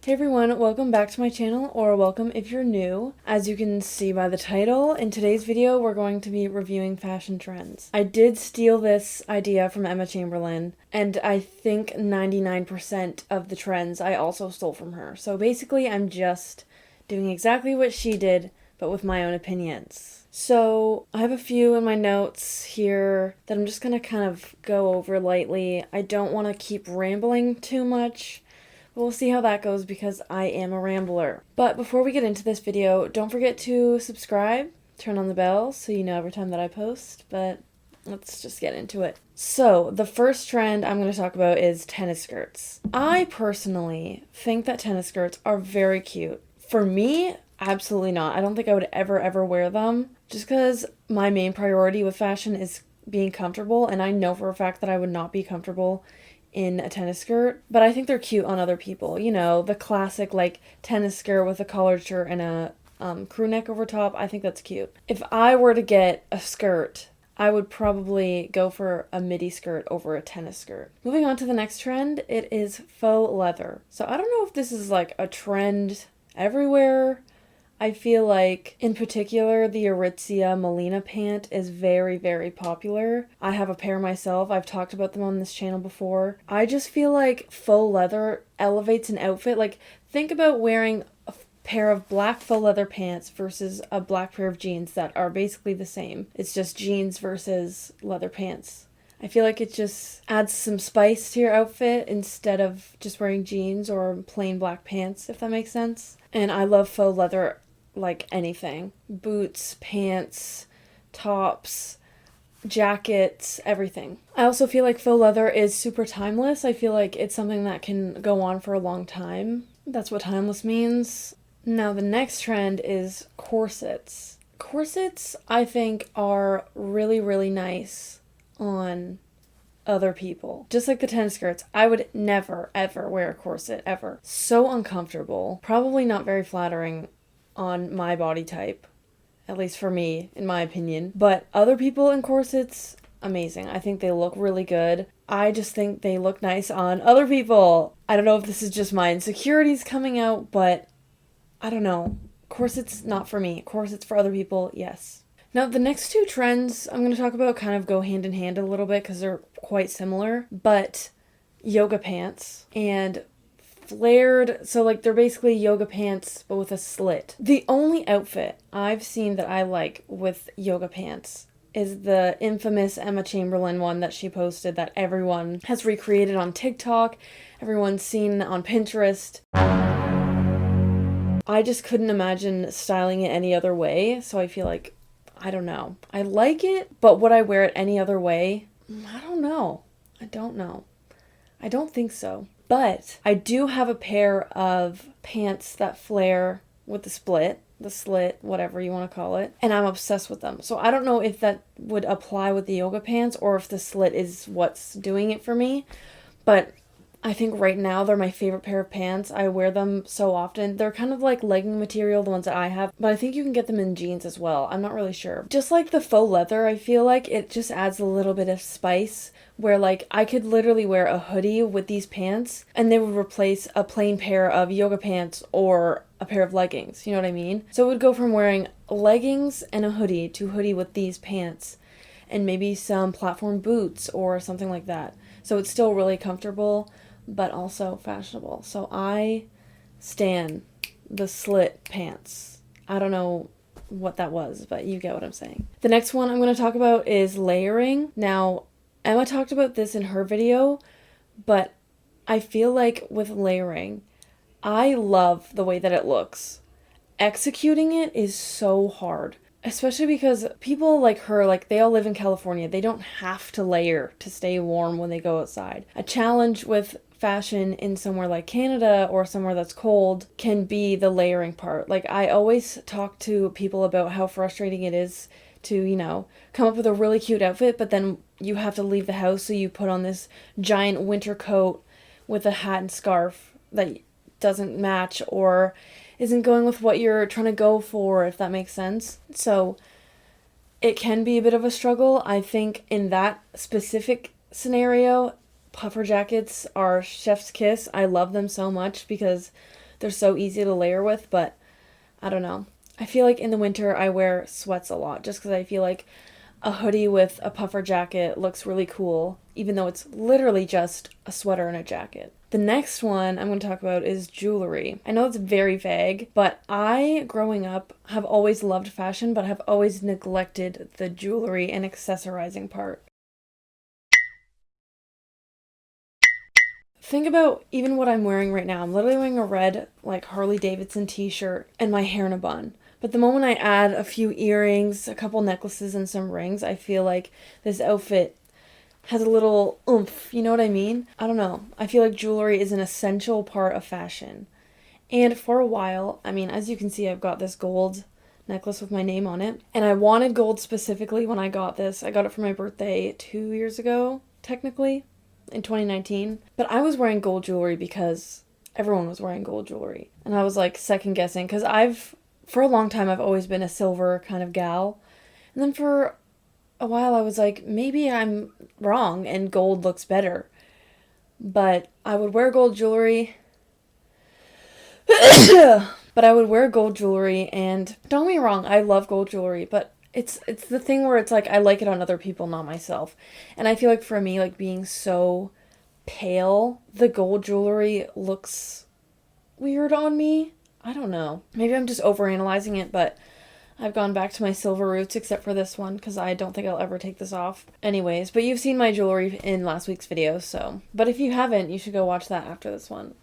Hey everyone, welcome back to my channel, or welcome if you're new. As you can see by the title, in today's video we're going to be reviewing fashion trends. I did steal this idea from Emma Chamberlain, and I think 99% of the trends I also stole from her. So basically I'm just doing exactly what she did, but with my own opinions. So I have a few in my notes here that I'm just gonna kind of go over lightly. I don't want to keep rambling too much. We'll see how that goes because I am a rambler. But before we get into this video, don't forget to subscribe, turn on the bell so you know every time that I post, but let's just get into it. So the first trend I'm going to talk about is tennis skirts. I personally think that tennis skirts are very cute. For me, absolutely not. I don't think I would ever wear them just because my main priority with fashion is being comfortable, and I know for a fact that I would not be comfortable in a tennis skirt, but I think they're cute on other people. You know, the classic like tennis skirt with a collared shirt and a crew neck over top. I think that's cute. If I were to get a skirt, I would probably go for a midi skirt over a tennis skirt. Moving on to the next trend, it is faux leather. So I don't know if this is like a trend everywhere. I feel like, in particular, the Aritzia Melina pant is very popular. I have a pair myself. I've talked about them on this channel before. I just feel like faux leather elevates an outfit. Like, think about wearing a pair of black faux leather pants versus a black pair of jeans that are basically the same. It's just jeans versus leather pants. I feel like it just adds some spice to your outfit instead of just wearing jeans or plain black pants, if that makes sense. And I love faux leather like anything. Boots, pants, tops, jackets, everything. I also feel like faux leather is super timeless. I feel like it's something that can go on for a long time. That's what timeless means. Now the next trend is corsets. Corsets, I think, are really nice on other people. Just like the tennis skirts, I would never ever wear a corset, ever. So uncomfortable. Probably not very flattering on my body type, at least for me, in my opinion. But other people in corsets, amazing. I think they look really good. I just think they look nice on other people. I don't know if this is just my insecurities coming out, but I don't know. Corsets, not for me. Corsets for other people, yes. Now, the next two trends I'm going to talk about kind of go hand in hand a little bit because they're quite similar, but yoga pants and flared, so like they're basically yoga pants but with a slit. The only outfit I've seen that I like with yoga pants is the infamous Emma Chamberlain one that she posted that everyone has recreated on TikTok, everyone's seen on Pinterest. I just couldn't imagine styling it any other way, so I feel like, I don't know. I like it, but would I wear it any other way? I don't know. I don't think so. But I do have a pair of pants that flare with the slit, whatever you want to call it, and I'm obsessed with them. So I don't know if that would apply with the yoga pants or if the slit is what's doing it for me, but I think right now they're my favorite pair of pants. I wear them so often. They're kind of like legging material, the ones that I have, but I think you can get them in jeans as well. I'm not really sure. Just like the faux leather, I feel like it just adds a little bit of spice where like I could literally wear a hoodie with these pants and they would replace a plain pair of yoga pants or a pair of leggings. You know what I mean? So it would go from wearing leggings and a hoodie to hoodie with these pants and maybe some platform boots or something like that. So it's still really comfortable, but also fashionable. So I stan the slit pants. I don't know what that was, but you get what I'm saying. The next one I'm going to talk about is layering. Now, Emma talked about this in her video, but I feel like with layering, I love the way that it looks. Executing it is so hard. Especially because people like her, like they all live in California. They don't have to layer to stay warm when they go outside. A challenge with fashion in somewhere like Canada or somewhere that's cold can be the layering part. Like I always talk to people about how frustrating it is to, you know, come up with a really cute outfit, but then you have to leave the house, so you put on this giant winter coat with a hat and scarf that doesn't match or isn't going with what you're trying to go for, if that makes sense. So it can be a bit of a struggle. I think in that specific scenario, puffer jackets are chef's kiss. I love them so much because they're so easy to layer with, but I don't know. I feel like in the winter I wear sweats a lot just because I feel like a hoodie with a puffer jacket looks really cool, even though it's literally just a sweater and a jacket. The next one I'm going to talk about is jewelry. I know it's very vague, but I, growing up, have always loved fashion, but have always neglected the jewelry and accessorizing part. Think about even what I'm wearing right now. I'm literally wearing a red, like, Harley Davidson t-shirt and my hair in a bun. But the moment I add a few earrings, a couple necklaces, and some rings, I feel like this outfit has a little oomph. You know what I mean? I don't know. I feel like jewelry is an essential part of fashion. And for a while, I mean, as you can see, I've got this gold necklace with my name on it. And I wanted gold specifically when I got this. I got it for my birthday 2 years ago, technically, in 2019. But I was wearing gold jewelry because everyone was wearing gold jewelry. And I was like second guessing because for a long time, I've always been a silver kind of gal. And then for a while, I was like, maybe I'm wrong and gold looks better. But I would wear gold jewelry. But I would wear gold jewelry, and don't get me wrong, I love gold jewelry, but it's the thing where it's like I like it on other people, not myself. And I feel like for me, like being so pale, the gold jewelry looks weird on me. I don't know. Maybe I'm just overanalyzing it, but I've gone back to my silver roots except for this one because I don't think I'll ever take this off. Anyways, but you've seen my jewelry in last week's video, so. But if you haven't, you should go watch that after this one.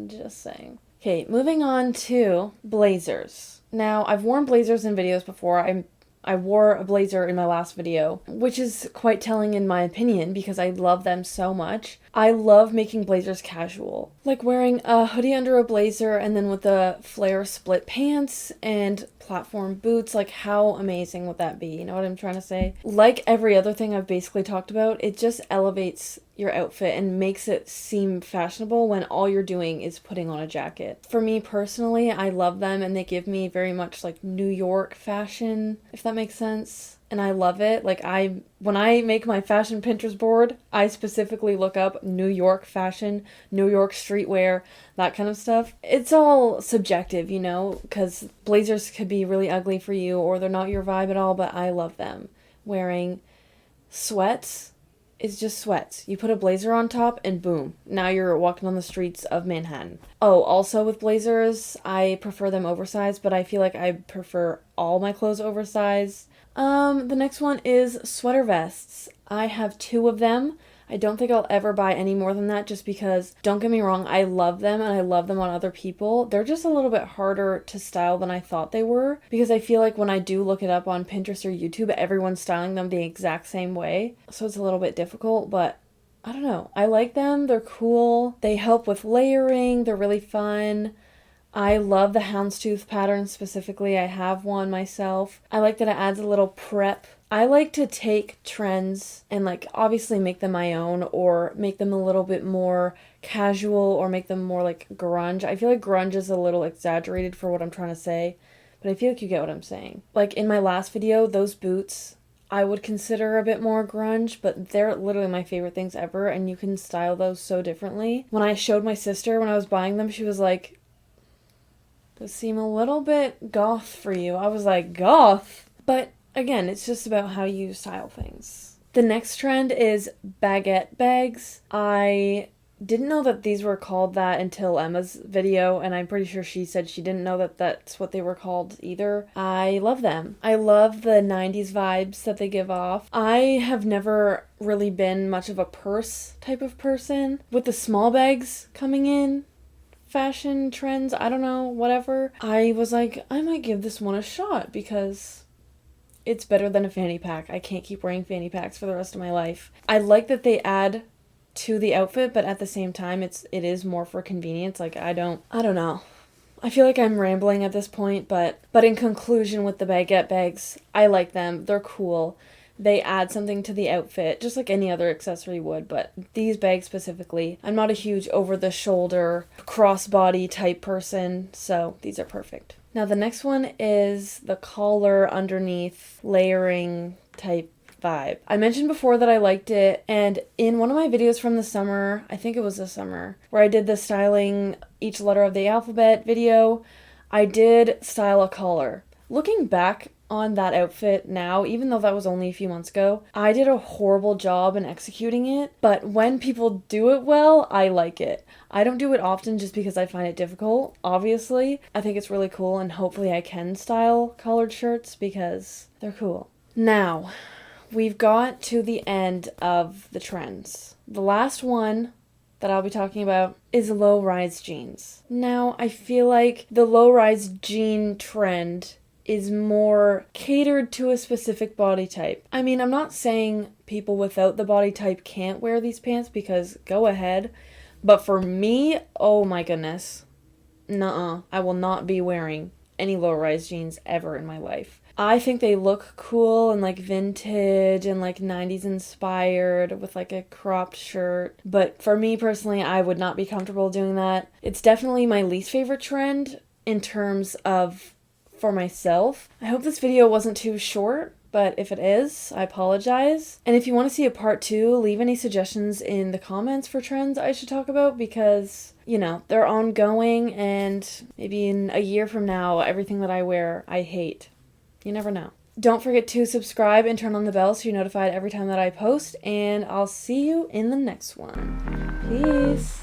Just saying. Okay, moving on to blazers. Now, I've worn blazers in videos before. I wore a blazer in my last video, which is quite telling in my opinion because I love them so much. I love making blazers casual. Like wearing a hoodie under a blazer and then with the flare split pants and platform boots. Like how amazing would that be? You know what I'm trying to say? Like every other thing I've basically talked about, it just elevates your outfit and makes it seem fashionable when all you're doing is putting on a jacket. For me personally, I love them and they give me very much like New York fashion, if that makes sense. And I love it. Like when I make my fashion Pinterest board, I specifically look up New York fashion, New York streetwear, that kind of stuff. It's all subjective, you know, because blazers could be really ugly for you or they're not your vibe at all, but I love them. Wearing sweats is just sweats. You put a blazer on top and boom, now you're walking on the streets of Manhattan. Oh, also with blazers, I prefer them oversized, but I feel like I prefer all my clothes oversized. The next one is sweater vests. I have 2 of them. I don't think I'll ever buy any more than that just because, don't get me wrong, I love them and I love them on other people. They're just a little bit harder to style than I thought they were because I feel like when I do look it up on Pinterest or YouTube, everyone's styling them the exact same way. So it's a little bit difficult, but I don't know. I like them. They're cool. They help with layering. They're really fun. I love the houndstooth pattern specifically. I have one myself. I like that it adds a little prep. I like to take trends and like obviously make them my own or make them a little bit more casual or make them more like grunge. I feel like grunge is a little exaggerated for what I'm trying to say, but I feel like you get what I'm saying. Like in my last video, those boots I would consider a bit more grunge, but they're literally my favorite things ever and you can style those so differently. When I showed my sister when I was buying them, she was like, "Those seem a little bit goth for you." I was like, goth? But again, it's just about how you style things. The next trend is baguette bags. I didn't know that these were called that until Emma's video, and I'm pretty sure she said she didn't know that that's what they were called either. I love them. I love the 90s vibes that they give off. I have never really been much of a purse type of person. With the small bags coming in, fashion trends, I don't know, whatever, I was like, I might give this one a shot because it's better than a fanny pack. I can't keep wearing fanny packs for the rest of my life. I like that they add to the outfit, but at the same time it is more for convenience. Like I don't know. I feel like I'm rambling at this point, but in conclusion with the baguette bags, I like them. They're cool. They add something to the outfit, just like any other accessory would, but these bags specifically, I'm not a huge over-the-shoulder, crossbody type person, so these are perfect. Now the next one is the collar underneath layering type vibe. I mentioned before that I liked it, and in one of my videos from the summer, I think it was the summer, where I did the styling each letter of the alphabet video, I did style a collar. Looking back on that outfit now, even though that was only a few months ago, I did a horrible job in executing it, but when people do it well, I like it. I don't do it often just because I find it difficult, obviously. I think it's really cool, and hopefully I can style collared shirts because they're cool. Now, we've got to the end of the trends. The last one that I'll be talking about is low-rise jeans. Now, I feel like the low-rise jean trend is more catered to a specific body type. I mean, I'm not saying people without the body type can't wear these pants, because go ahead. But for me, oh my goodness. Nuh-uh. I will not be wearing any low-rise jeans ever in my life. I think they look cool and like vintage and like 90s inspired with like a cropped shirt. But for me personally, I would not be comfortable doing that. It's definitely my least favorite trend in terms of for myself. I hope this video wasn't too short, but if it is, I apologize. And if you want to see a part 2, leave any suggestions in the comments for trends I should talk about, because, you know, they're ongoing, and maybe in a year from now, everything that I wear, I hate. You never know. Don't forget to subscribe and turn on the bell so you're notified every time that I post, and I'll see you in the next one. Peace.